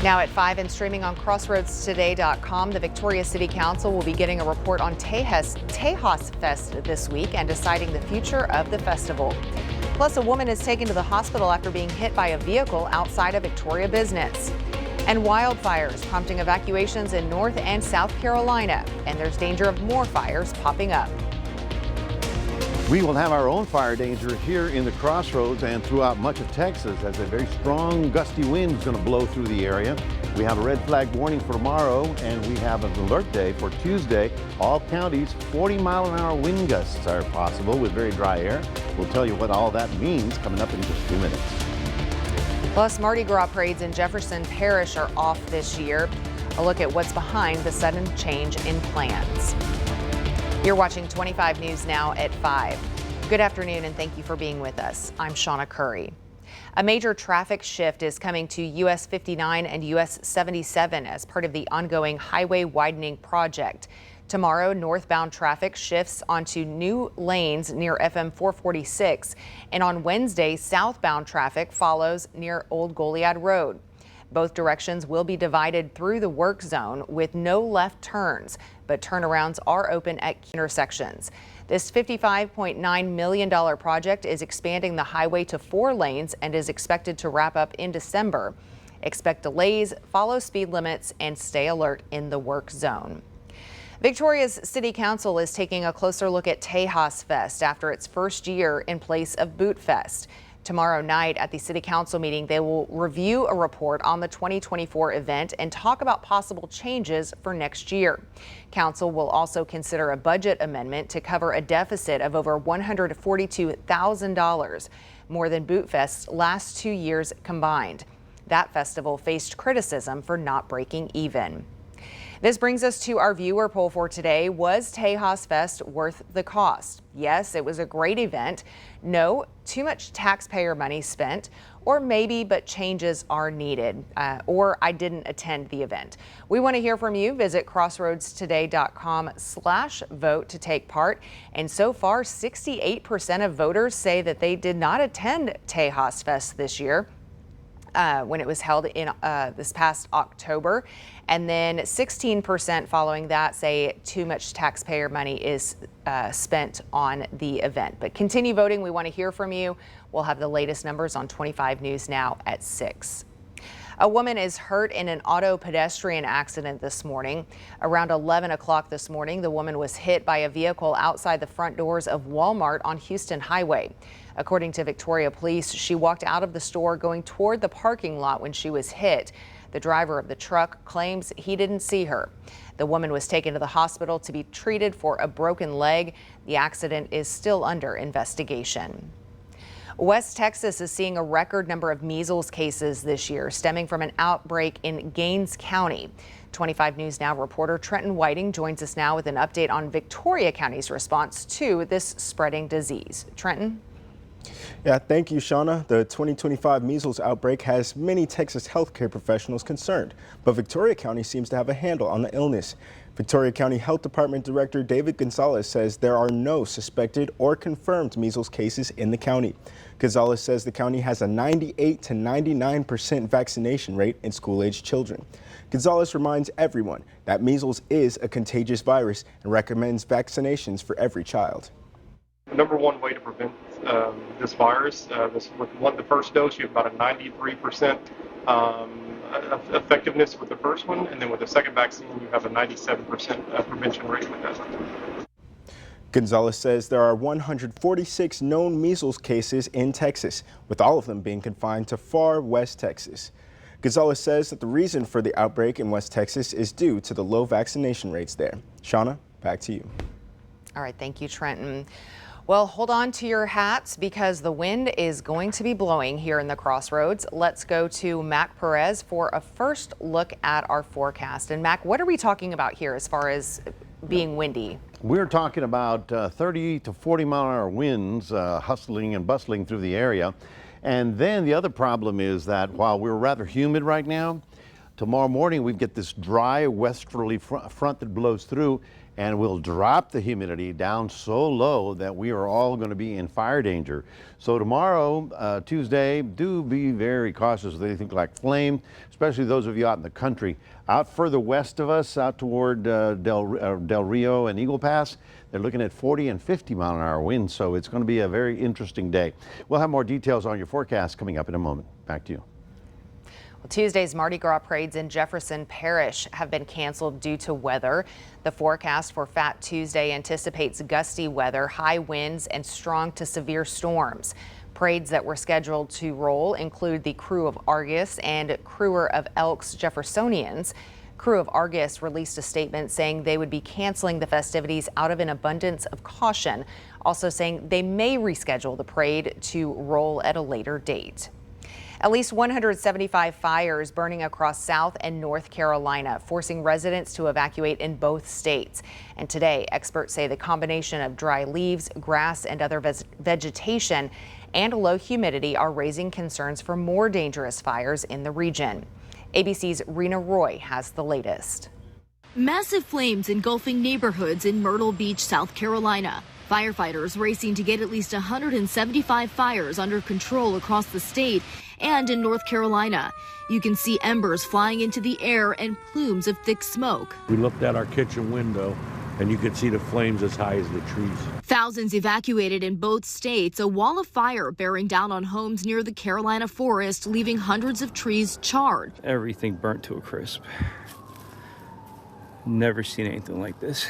Now at 5 and streaming on crossroadstoday.com, the Victoria City Council will be getting a report on Tejas Fest this week and deciding the future of the festival. Plus, a woman is taken to the hospital after being hit by a vehicle outside a Victoria business. And wildfires prompting evacuations in North and South Carolina. And there's danger of more fires popping up. We will have our own fire danger here in the Crossroads and throughout much of Texas as a very strong gusty wind is going to blow through the area. We have a red flag warning for tomorrow and we have an alert day for Tuesday. All counties, 40-mile-an-hour wind gusts are possible with very dry air. We'll tell you what all that means coming up in just a few minutes. Plus, Mardi Gras parades in Jefferson Parish are off this year. A look at what's behind the sudden change in plans. You're watching 25 News Now at 5. Good afternoon and thank you for being with us. I'm Shauna Curry. A major traffic shift is coming to US 59 and US 77 as part of the ongoing highway widening project. Tomorrow, northbound traffic shifts onto new lanes near FM 446, and on Wednesday, southbound traffic follows near Old Goliad Road. Both directions will be divided through the work zone with no left turns, but turnarounds are open at intersections. This $55.9 million project is expanding the highway to 4 lanes and is expected to wrap up in December. Expect delays, follow speed limits, and stay alert in the work zone. Victoria's City Council is taking a closer look at Tejas Fest after its first year in place of Boot Fest. Tomorrow night at the City Council meeting, they will review a report on the 2024 event and talk about possible changes for next year. Council will also consider a budget amendment to cover a deficit of over $142,000, more than Boot Fest's last 2 years combined. That festival faced criticism for not breaking even. This brings us to our viewer poll for today. Was Tejas Fest worth the cost? Yes, it was a great event. No, too much taxpayer money spent. Or maybe, but changes are needed. Or I didn't attend the event. We want to hear from you. Visit crossroadstoday.com/vote to take part. And so far, 68% of voters say that they did not attend Tejas Fest this year. When it was held in this past October. And then 16% following that say too much taxpayer money is spent on the event. But continue voting. We want to hear from you. We'll have the latest numbers on 25 News Now at 6. A woman is hurt in an auto pedestrian accident this morning. Around 11 o'clock this morning, the woman was hit by a vehicle outside the front doors of Walmart on Houston Highway. According to Victoria Police, she walked out of the store going toward the parking lot when she was hit. The driver of the truck claims he didn't see her. The woman was taken to the hospital to be treated for a broken leg. The accident is still under investigation. West Texas is seeing a record number of measles cases this year, stemming from an outbreak in Gaines County. 25 News Now reporter Trenton Whiting joins us now with an update on Victoria County's response to this spreading disease. Trenton? Yeah, thank you, Shauna. The 2025 measles outbreak has many Texas healthcare professionals concerned, but Victoria County seems to have a handle on the illness. Victoria County Health Department Director David Gonzalez says there are no suspected or confirmed measles cases in the county. Gonzalez says the county has a 98 to 99% vaccination rate in school-aged children. Gonzalez reminds everyone that measles is a contagious virus and recommends vaccinations for every child. The number one way to prevent this virus, with the first dose, you have about a 93% effectiveness with the first one, and then with the second vaccine, you have a 97% prevention rate with that. Gonzalez says there are 146 known measles cases in Texas, with all of them being confined to far West Texas. Gonzalez says that the reason for the outbreak in West Texas is due to the low vaccination rates there. Shauna, back to you. All right, thank you, Trenton. Well, hold on to your hats because the wind is going to be blowing here in the Crossroads. Let's go to Mac Perez for a first look at our forecast. And Mac, what are we talking about here as far as being windy? We're talking about 30 to 40-mile-an-hour winds hustling and bustling through the area. And then the other problem is that while we're rather humid right now, tomorrow morning we get this dry westerly front that blows through, and will drop the humidity down so low that we are all going to be in fire danger. So tomorrow, Tuesday, do be very cautious with anything like flame, especially those of you out in the country. Out further west of us, out toward Del Rio and Eagle Pass, they're looking at 40 and 50-mile-an-hour winds, so it's going to be a very interesting day. We'll have more details on your forecast coming up in a moment. Back to you. Tuesday's Mardi Gras parades in Jefferson Parish have been canceled due to weather. The forecast for Fat Tuesday anticipates gusty weather, high winds, and strong to severe storms. Parades that were scheduled to roll include the Krewe of Argus and Krewe of Elks Jeffersonians. Krewe of Argus released a statement saying they would be canceling the festivities out of an abundance of caution, also saying they may reschedule the parade to roll at a later date. At least 175 fires burning across South and North Carolina, forcing residents to evacuate in both states. And today, experts say the combination of dry leaves, grass, and other vegetation and low humidity are raising concerns for more dangerous fires in the region. ABC's Rena Roy has the latest. Massive flames engulfing neighborhoods in Myrtle Beach, South Carolina. Firefighters racing to get at least 175 fires under control across the state and in North Carolina. You can see embers flying into the air and plumes of thick smoke. We looked out our kitchen window and you could see the flames as high as the trees. Thousands evacuated in both states, a wall of fire bearing down on homes near the Carolina forest, leaving hundreds of trees charred. Everything burnt to a crisp. Never seen anything like this.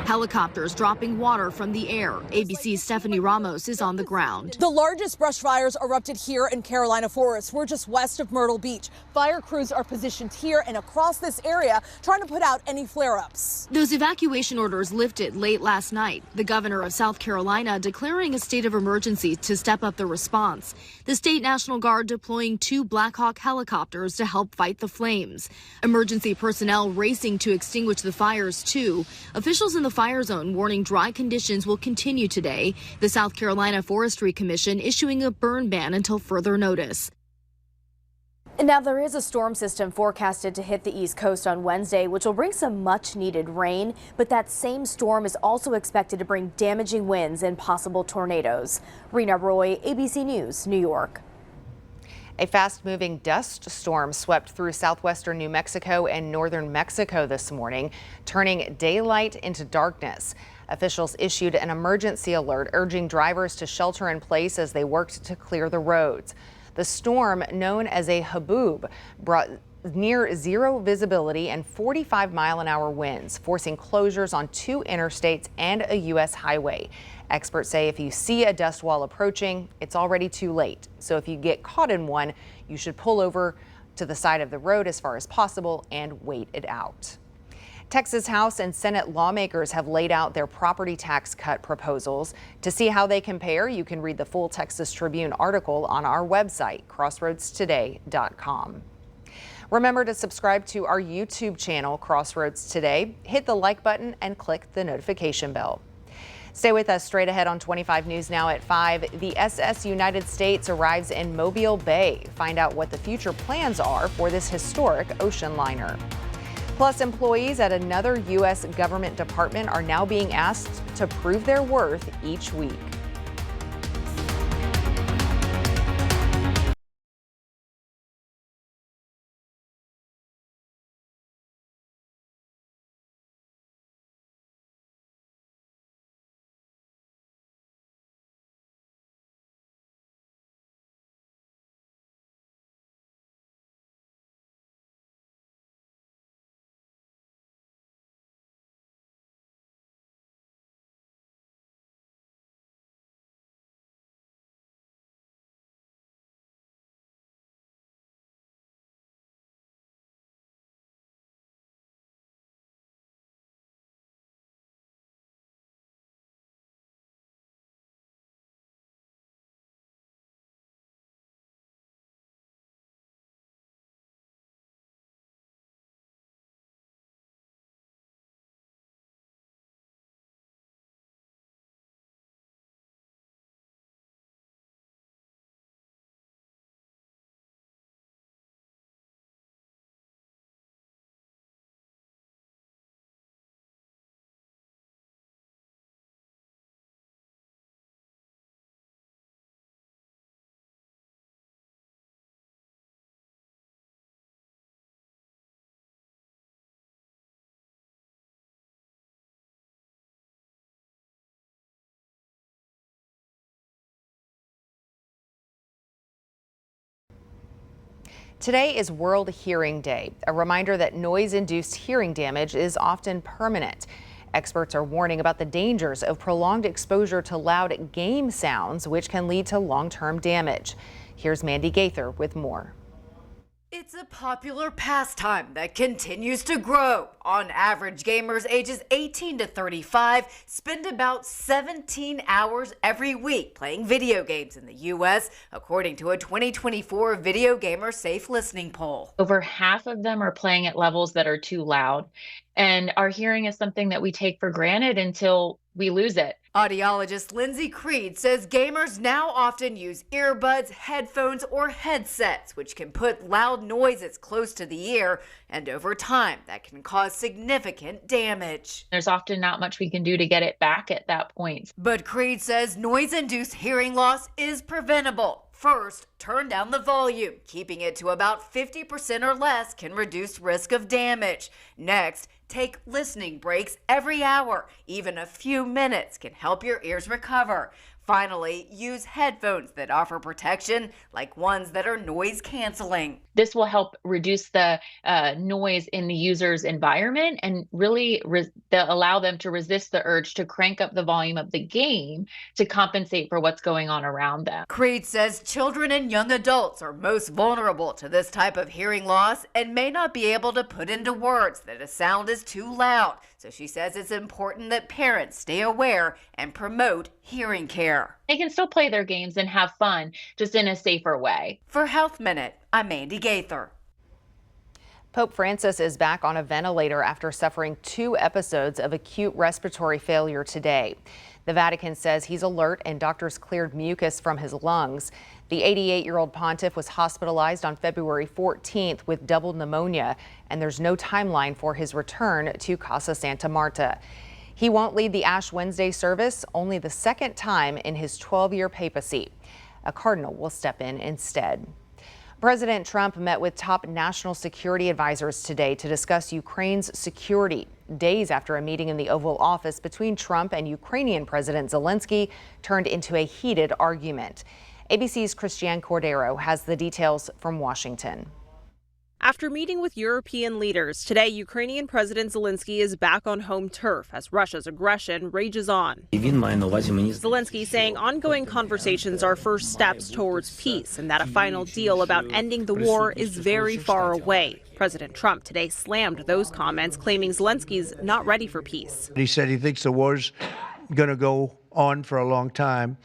Helicopters dropping water from the air. ABC's Stephanie Ramos is on the ground. The largest brush fires erupted here in Carolina Forest. We're just west of Myrtle Beach. Fire crews are positioned here and across this area trying to put out any flare-ups. Those evacuation orders lifted late last night. The governor of South Carolina declaring a state of emergency to step up the response. The state National Guard deploying 2 Black Hawk helicopters to help fight the flames. Emergency personnel racing to extinguish the fires too. Officials in the fire zone warning dry conditions will continue today. The South Carolina Forestry Commission issuing a burn ban until further notice. And now there is a storm system forecasted to hit the East Coast on Wednesday, which will bring some much needed rain. But that same storm is also expected to bring damaging winds and possible tornadoes. Rena Roy, ABC News, New York. A fast-moving dust storm swept through southwestern New Mexico and northern Mexico this morning, turning daylight into darkness. Officials issued an emergency alert urging drivers to shelter in place as they worked to clear the roads. The storm, known as a haboob, brought near zero visibility and 45-mile-an-hour winds, forcing closures on 2 interstates and a U.S. highway. Experts say if you see a dust wall approaching, it's already too late. So if you get caught in one, you should pull over to the side of the road as far as possible and wait it out. Texas House and Senate lawmakers have laid out their property tax cut proposals. To see how they compare, you can read the full Texas Tribune article on our website, crossroadstoday.com. Remember to subscribe to our YouTube channel, Crossroads Today. Hit the like button and click the notification bell. Stay with us straight ahead on 25 News Now at 5. The SS United States arrives in Mobile Bay. Find out what the future plans are for this historic ocean liner. Plus, employees at another U.S. government department are now being asked to prove their worth each week. Today is World Hearing Day, a reminder that noise-induced hearing damage is often permanent. Experts are warning about the dangers of prolonged exposure to loud game sounds, which can lead to long-term damage. Here's Mandy Gaither with more. It's a popular pastime that continues to grow. On average, gamers ages 18 to 35 spend about 17 hours every week playing video games in the U.S., according to a 2024 Video Gamer Safe Listening poll. Over half of them are playing at levels that are too loud, and our hearing is something that we take for granted until we lose it. Audiologist Lindsay Creed says gamers now often use earbuds, headphones, or headsets, which can put loud noises close to the ear, and over time, that can cause significant damage. There's often not much we can do to get it back at that point. But Creed says noise-induced hearing loss is preventable. First, turn down the volume. Keeping it to about 50% or less can reduce risk of damage. Next, take listening breaks every hour. Even a few minutes can help your ears recover. Finally, use headphones that offer protection, like ones that are noise canceling. This will help reduce the noise in the user's environment and really allow them to resist the urge to crank up the volume of the game to compensate for what's going on around them. Creed says children and young adults are most vulnerable to this type of hearing loss and may not be able to put into words that a sound is too loud. So she says it's important that parents stay aware and promote hearing care. They can still play their games and have fun, just in a safer way. For Health Minute, I'm Mandy Gaither. Pope Francis is back on a ventilator after suffering 2 episodes of acute respiratory failure today. The Vatican says he's alert and doctors cleared mucus from his lungs. The 88-year-old pontiff was hospitalized on February 14th with double pneumonia, and there's no timeline for his return to Casa Santa Marta. He won't lead the Ash Wednesday service, only the second time in his 12-year papacy. A cardinal will step in instead. President Trump met with top national security advisors today to discuss Ukraine's security, days after a meeting in the Oval Office between Trump and Ukrainian President Zelensky turned into a heated argument. ABC's Christiane Cordero has the details from Washington. After meeting with European leaders, today Ukrainian President Zelensky is back on home turf as Russia's aggression rages on. Zelensky saying ongoing conversations are first steps towards peace and that a final deal about ending the war is very far away. President Trump today slammed those comments, claiming Zelensky's not ready for peace. He said he thinks the war's going to go on for a long time.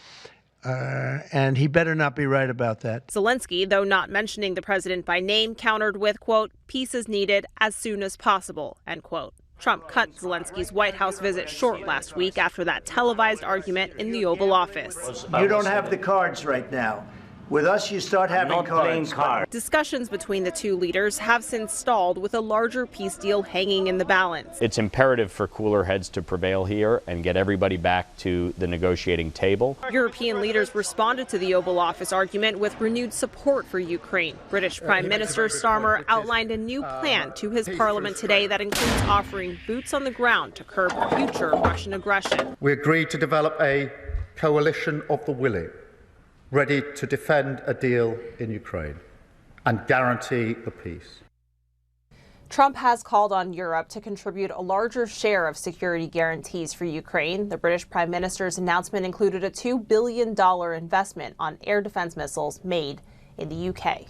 And he better not be right about that. Zelensky, though not mentioning the president by name, countered with, quote, peace is needed as soon as possible, end quote. Trump cut Zelensky's White House visit short last week after that televised argument in the Oval Office. You don't have the cards right now. With us, you start having cards. Discussions between the two leaders have since stalled with a larger peace deal hanging in the balance. It's imperative for cooler heads to prevail here and get everybody back to the negotiating table. European leaders responded to the Oval Office argument with renewed support for Ukraine. British Prime Minister Starmer outlined a new plan to his parliament today that includes offering boots on the ground to curb future Russian aggression. We agreed to develop a coalition of the willing, ready to defend a deal in Ukraine and guarantee the peace. Trump has called on Europe to contribute a larger share of security guarantees for Ukraine. The British Prime Minister's announcement included a $2 billion investment on air defense missiles made in the UK.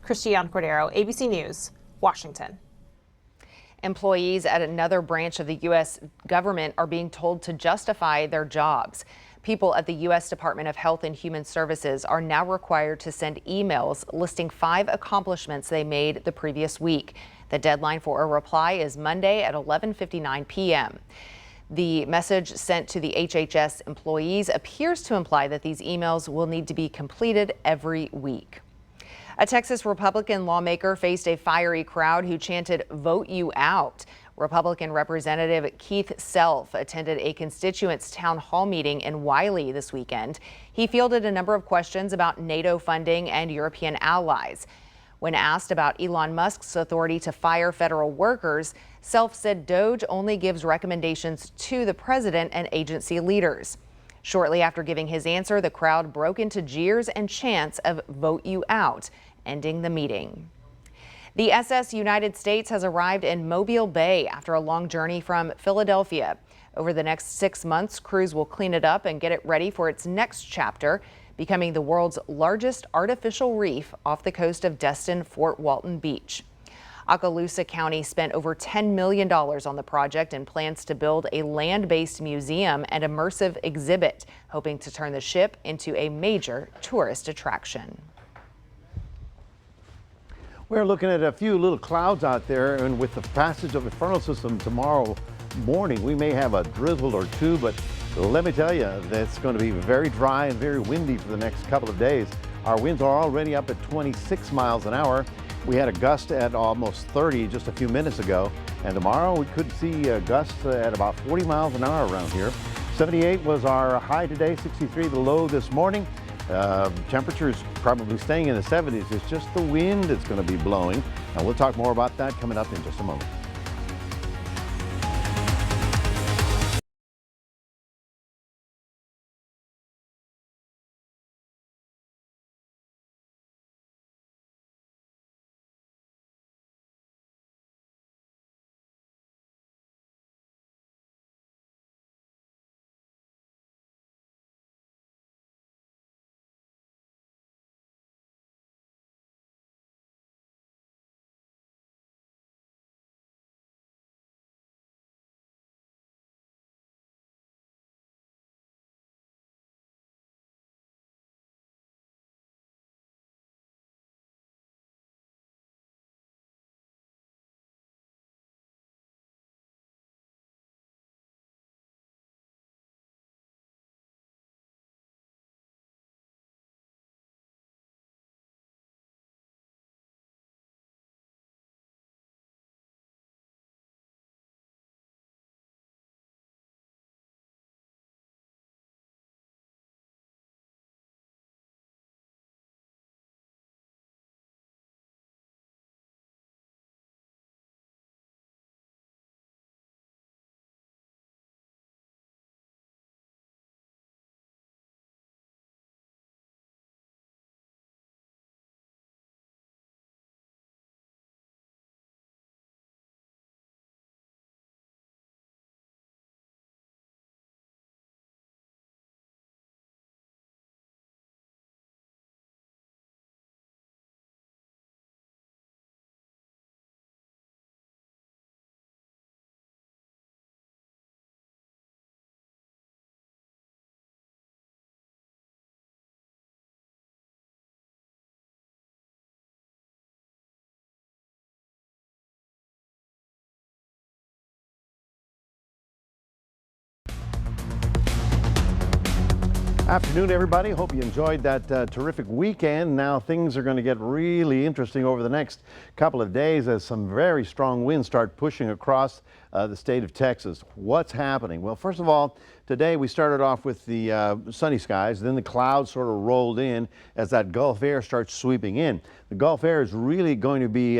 Christiane Cordero, ABC News, Washington. Employees at another branch of the U.S. government are being told to justify their jobs. People at the U.S. Department of Health and Human Services are now required to send emails listing 5 accomplishments they made the previous week. The deadline for a reply is Monday at 11:59 p.m. The message sent to the HHS employees appears to imply that these emails will need to be completed every week. A Texas Republican lawmaker faced a fiery crowd who chanted, "Vote you out." Republican Representative Keith Self attended a constituents' town hall meeting in Wiley this weekend. He fielded a number of questions about NATO funding and European allies. When asked about Elon Musk's authority to fire federal workers, Self said DOJ only gives recommendations to the president and agency leaders. Shortly after giving his answer, the crowd broke into jeers and chants of "Vote you out," ending the meeting. The SS United States has arrived in Mobile Bay after a long journey from Philadelphia. Over the next 6 months, crews will clean it up and get it ready for its next chapter, becoming the world's largest artificial reef off the coast of Destin Fort Walton Beach. Okaloosa County spent over $10 million on the project and plans to build a land-based museum and immersive exhibit, hoping to turn the ship into a major tourist attraction. We're looking at a few little clouds out there, and with the passage of the frontal system tomorrow morning, we may have a drizzle or two, but let me tell you, that's going to be very dry and very windy for the next couple of days. Our winds are already up at 26 miles an hour. We had a gust at almost 30 just a few minutes ago, and tomorrow we could see gusts at about 40 miles an hour around here. 78 was our high today, 63 the low this morning. Temperatures probably staying in the 70s. It's just the wind that's going to be blowing. And we'll talk more about that coming up in just a moment. Afternoon, everybody. Hope you enjoyed that terrific weekend. Now things are going to get really interesting over the next couple of days as some very strong winds start pushing across the state of Texas. What's happening? Well, first of all, today we started off with the sunny skies. Then the clouds sort of rolled in as that Gulf air starts sweeping in. The Gulf air is really going to be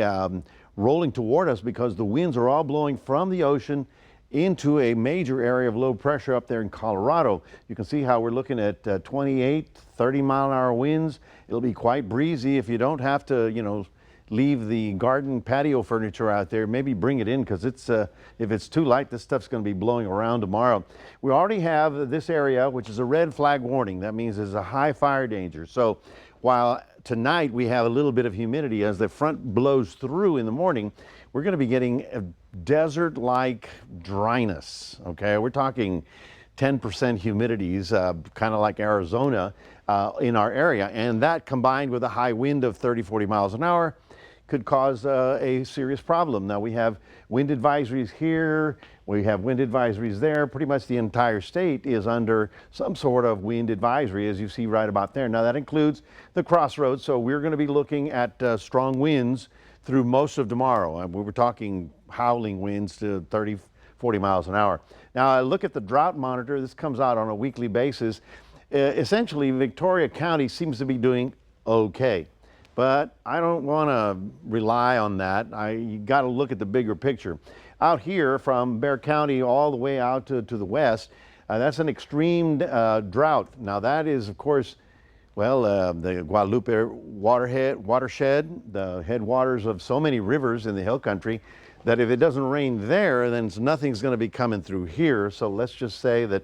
rolling toward us because the winds are all blowing from the ocean into a major area of low pressure up there in Colorado. You can see how we're looking at 28, 30 mile an hour winds. It'll be quite breezy. If you don't have to, leave the garden patio furniture out there, maybe bring it in, because it's if it's too light, this stuff's going to be blowing around tomorrow. We already have this area, which is a red flag warning. That means there's a high fire danger. So while tonight we have a little bit of humidity as the front blows through in the morning, we're going to be getting a desert-like dryness. Okay, we're talking 10% humidities, kind of like Arizona in our area, and that combined with a high wind of 30, 40 miles an hour could cause a serious problem. Now we have wind advisories here, we have wind advisories there. Pretty much the entire state is under some sort of wind advisory, as you see right about there. Now that includes the crossroads, so we're going to be looking at strong winds through most of tomorrow. We were talking howling winds to 30, 40 miles an hour. Now I look at the drought monitor. This comes out on a weekly basis. Essentially, Victoria County seems to be doing okay, but I don't want to rely on that. You got to look at the bigger picture. Out here from Bexar County all the way out to the west, that's an extreme drought. Now that is, of course, Well, the Guadalupe watershed, the headwaters of so many rivers in the hill country, that if it doesn't rain there, then nothing's going to be coming through here. So let's just say that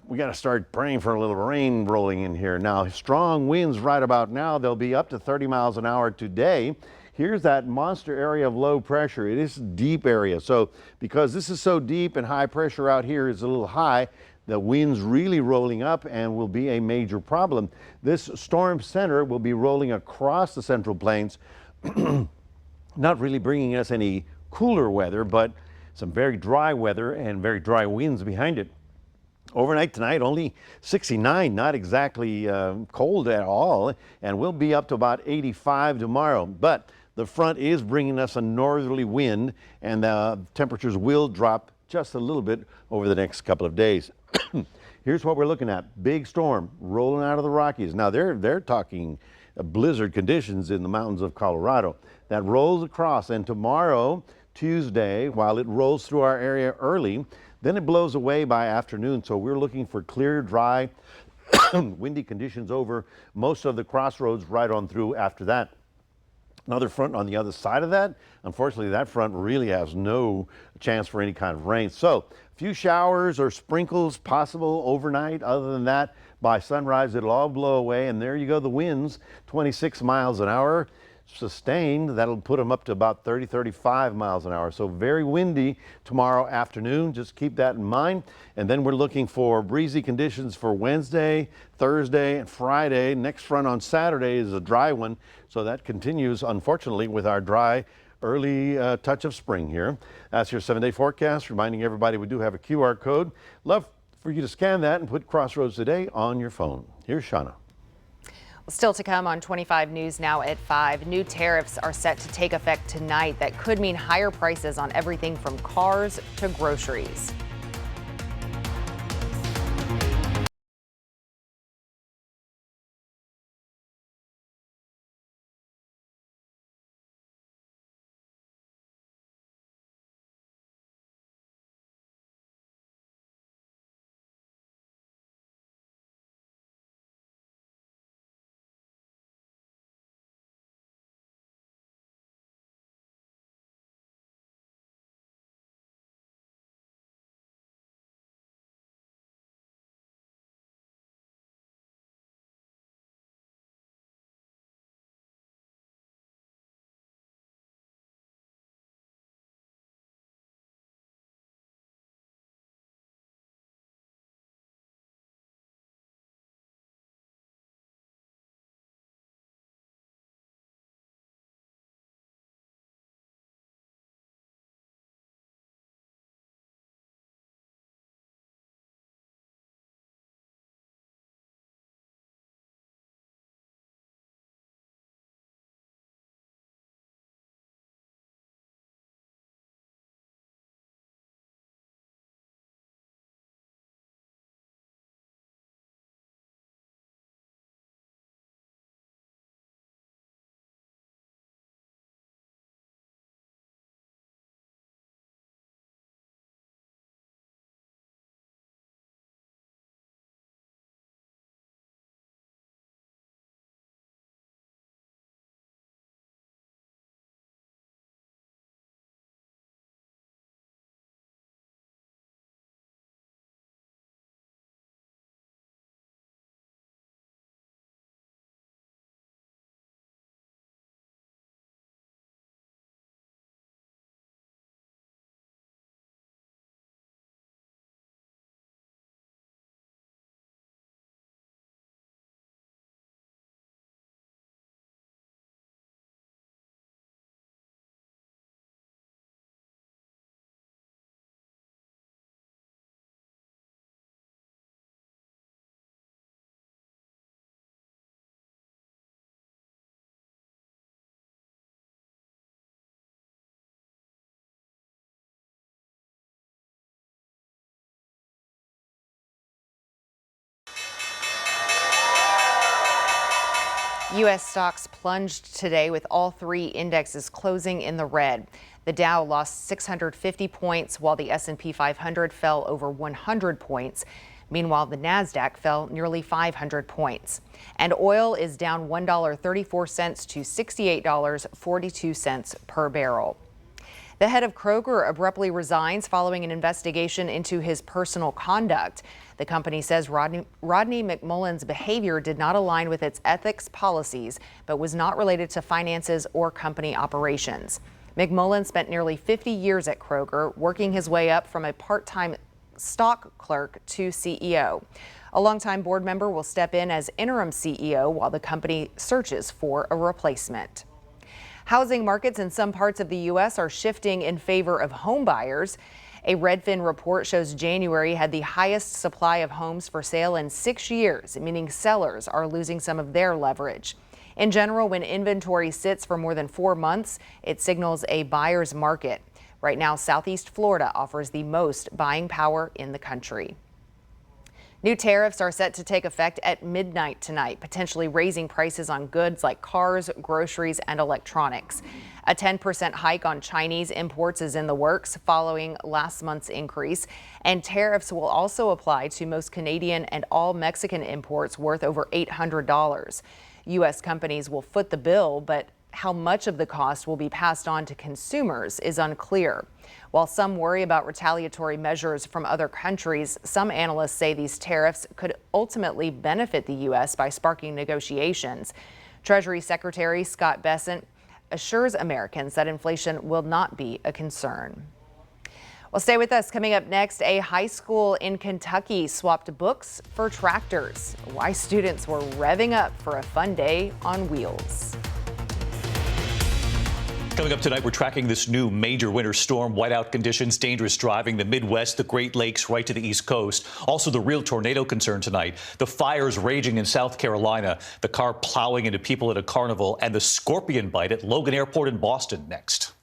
we got to start praying for a little rain rolling in here. Now, strong winds right about now, they'll be up to 30 miles an hour today. Here's that monster area of low pressure. It is a deep area. So because this is so deep and high pressure out here is a little high, the wind's really rolling up and will be a major problem. This storm center will be rolling across the Central Plains, not really bringing us any cooler weather, but some very dry weather and very dry winds behind it. Overnight tonight, only 69, not exactly cold at all, and we'll be up to about 85 tomorrow. But the front is bringing us a northerly wind, and the temperatures will drop just a little bit over the next couple of days. Here's what we're looking at. Big storm rolling out of the Rockies. Now they're talking blizzard conditions in the mountains of Colorado. That rolls across, and tomorrow, Tuesday, while it rolls through our area early, then it blows away by afternoon. So we're looking for clear, dry, windy conditions over most of the crossroads right on through after that. Another front on the other side of that, unfortunately, that front really has no chance for any kind of rain. So a few showers or sprinkles possible overnight. Other than that, by sunrise, it'll all blow away. And there you go, the winds, 26 miles an hour. Sustained, that'll put them up to about 30, 35 miles an hour. So very windy tomorrow afternoon. Just keep that in mind. And then we're looking for breezy conditions for Wednesday, Thursday, and Friday. Next front on Saturday is a dry one. So that continues, unfortunately, with our dry early touch of spring here. That's your 7-day forecast. Reminding everybody we do have a QR code. Love for you to scan that and put Crossroads Today on your phone. Here's Shauna. Still to come on 25 News Now at 5. New tariffs are set to take effect tonight that could mean higher prices on everything from cars to groceries. U.S. stocks plunged today with all three indexes closing in the red. The Dow lost 650 points while the S&P 500 fell over 100 points. Meanwhile, the Nasdaq fell nearly 500 points. And oil is down $1.34 to $68.42 per barrel. The head of Kroger abruptly resigns following an investigation into his personal conduct. The company says Rodney McMullen's behavior did not align with its ethics policies, but was not related to finances or company operations. McMullen spent nearly 50 years at Kroger, working his way up from a part-time stock clerk to CEO. A longtime board member will step in as interim CEO while the company searches for a replacement. Housing markets in some parts of the U.S. are shifting in favor of home buyers. A Redfin report shows January had the highest supply of homes for sale in 6 years, meaning sellers are losing some of their leverage. In general, when inventory sits for more than 4 months, it signals a buyer's market. Right now, Southeast Florida offers the most buying power in the country. New tariffs are set to take effect at midnight tonight, potentially raising prices on goods like cars, groceries, and electronics. A 10% hike on Chinese imports is in the works following last month's increase, and tariffs will also apply to most Canadian and all Mexican imports worth over $800. U.S. companies will foot the bill, but how much of the cost will be passed on to consumers is unclear. While some worry about retaliatory measures from other countries, some analysts say these tariffs could ultimately benefit the U.S. by sparking negotiations. Treasury Secretary Scott Bessent assures Americans that inflation will not be a concern. Well, stay with us. Coming up next, a high school in Kentucky swapped books for tractors. Why students were revving up for a fun day on wheels. Coming up tonight, we're tracking this new major winter storm, whiteout conditions, dangerous driving, the Midwest, the Great Lakes, right to the East Coast. Also, the real tornado concern tonight. The fires raging in South Carolina, the car plowing into people at a carnival, and the scorpion bite at Logan Airport in Boston next.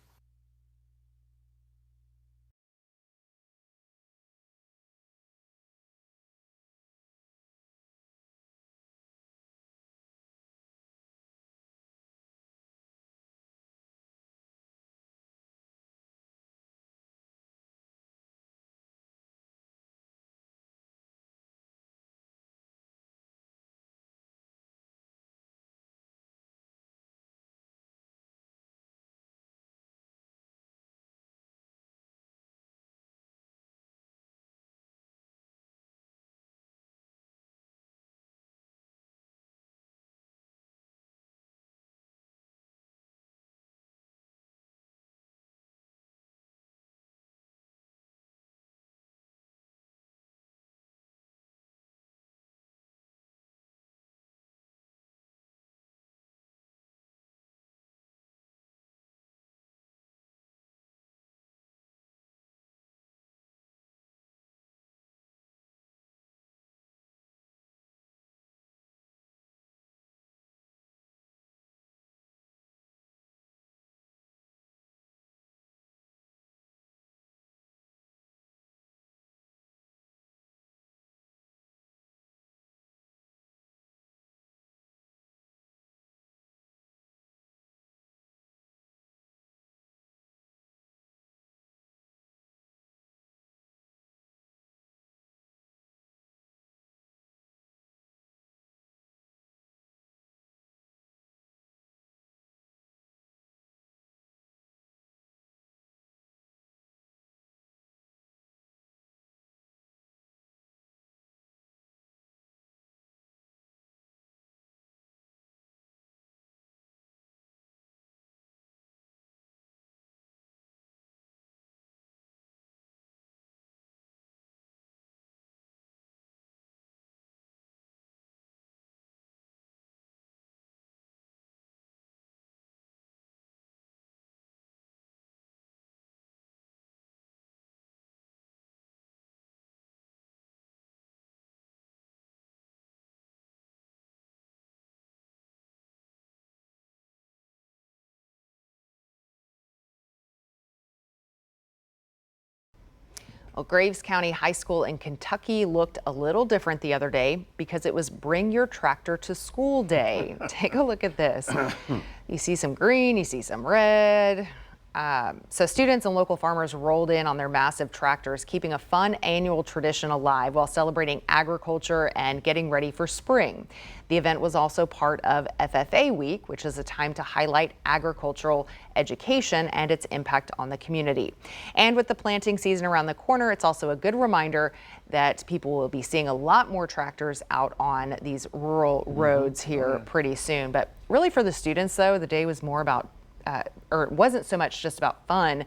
Well, Graves County High School in Kentucky looked a little different the other day because it was Bring Your Tractor to School Day. Take a look at this. You see some green, you see some red. So students and local farmers rolled in on their massive tractors, keeping a fun annual tradition alive while celebrating agriculture and getting ready for spring. The event was also part of FFA Week, which is a time to highlight agricultural education and its impact on the community. And with the planting season around the corner, it's also a good reminder that people will be seeing a lot more tractors out on these rural roads here pretty soon. But really for the students, though, the day was more about, or it wasn't so much just about fun,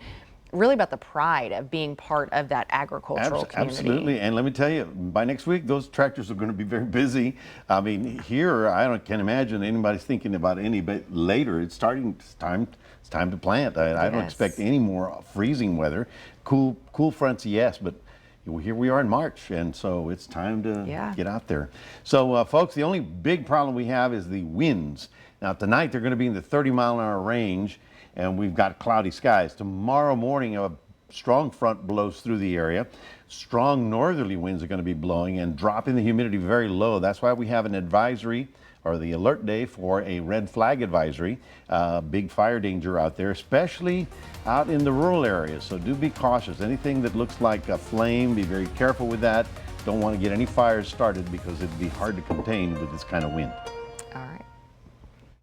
really about the pride of being part of that agricultural community. Absolutely, and let me tell you, by next week, those tractors are going to be very busy. I mean, here, can't imagine anybody's thinking about any bit later. It's time to plant. I don't expect any more freezing weather. Cool fronts, yes, but here we are in March, and so it's time to get out there. So, folks, the only big problem we have is the winds. Now, tonight, they're going to be in the 30-mile-an-hour range, and we've got cloudy skies. Tomorrow morning, a strong front blows through the area. Strong northerly winds are going to be blowing and dropping the humidity very low. That's why we have an advisory, or the alert day, for a red flag advisory. Big fire danger out there, especially out in the rural areas. So do be cautious. Anything that looks like a flame, be very careful with that. Don't want to get any fires started because it'd be hard to contain with this kind of wind. All right.